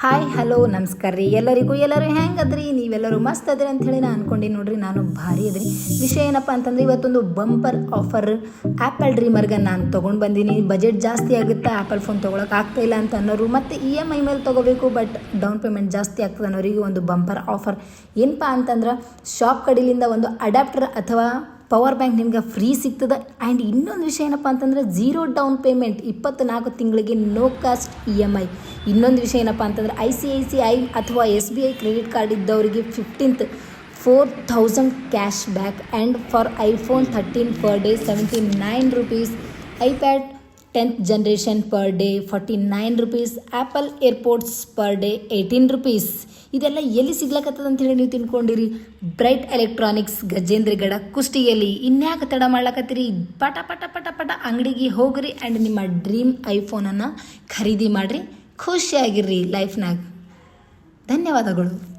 Hi hello ನಮಸ್ಕಾರ ರೀ ಎಲ್ಲರೂ ಹೆಂಗದ್ರಿ, ನೀವೆಲ್ಲರೂ ಮಸ್ತ್ ಅದ್ರಿ ಅಂಥೇಳಿ ನಾನು ಅನ್ಕೊಂಡು ನೋಡ್ರಿ. ನಾನು ಭಾರಿ ಅದ್ರಿ. ವಿಷಯ ಏನಪ್ಪ ಅಂತಂದ್ರೆ ಇವತ್ತೊಂದು ಬಂಪರ್ ಆಫರ್ ಆ್ಯಪಲ್ ಡ್ರೀಮರ್ಗೆ ನಾನು ತೊಗೊಂಡು ಬಂದೀನಿ. ಬಜೆಟ್ ಜಾಸ್ತಿ ಆಗುತ್ತೆ, ಆ್ಯಪಲ್ ಫೋನ್ ತೊಗೊಳಕ್ಕೆ ಆಗ್ತಾಯಿಲ್ಲ ಅಂತ ಅನ್ನೋರು, ಮತ್ತು EMI ಮೇಲೆ ತೊಗೋಬೇಕು ಬಟ್ ಡೌನ್ ಪೇಮೆಂಟ್ ಜಾಸ್ತಿ ಆಗ್ತದೆ ಅನ್ನೋರಿಗೆ ಒಂದು ಬಂಪರ್ ಆಫರ್ ಏನಪ್ಪ ಅಂತಂದ್ರೆ ಶಾಪ್ ಕಡೆಯಿಂದ ಒಂದು ಅಡ್ಯಾಪ್ಟರ್ ಅಥವಾ ಪವರ್ ಬ್ಯಾಂಕ್ ನಿಮ್ಗೆ ಫ್ರೀ ಸಿಗ್ತದೆ. ಆ್ಯಂಡ್ ಇನ್ನೊಂದು ವಿಷಯ ಏನಪ್ಪ ಅಂತಂದರೆ 0 ಡೌನ್ ಪೇಮೆಂಟ್ 24 ತಿಂಗಳಿಗೆ ನೋ ಕಾಸ್ಟ್ EMI. ಇನ್ನೊಂದು ವಿಷಯ ಏನಪ್ಪ ಅಂತಂದರೆ ICICI ಅಥವಾ SBI ಕ್ರೆಡಿಟ್ ಕಾರ್ಡ್ ಇದ್ದವರಿಗೆ 15th 4000 cash back. And for iPhone 13 per day 79 rupees, iPad 10th generation per day 49 rupees, Apple AirPods per day 18 rupees. ಇದೆಲ್ಲ ಎಲ್ಲಿ ಸಿಗ್ಲಕ್ಕತ್ತದ ಅಂತೇಳಿ ನೀವು ತಿಳ್ಕೊಂಡಿರಿ. ಬ್ರೈಟ್ ಎಲೆಕ್ಟ್ರಾನಿಕ್ಸ್, ಗಜೇಂದ್ರಗಡ, ಕುಷ್ಟಗಿಯಲ್ಲಿ. ಇನ್ಯಾಕೆ ತಡ ಮಾಡ್ಲಕತ್ತೀರಿ? ಪಟ ಪಟ ಪಟ ಪಟ ಅಂಗಡಿಗೆ ಹೋಗ್ರಿ ಆ್ಯಂಡ್ ನಿಮ್ಮ ಡ್ರೀಮ್ ಐಫೋನನ್ನು ಖರೀದಿ ಮಾಡಿರಿ. ಖುಷಿಯಾಗಿರ್ರಿ ಲೈಫ್ನಾಗ. ಧನ್ಯವಾದಗಳು.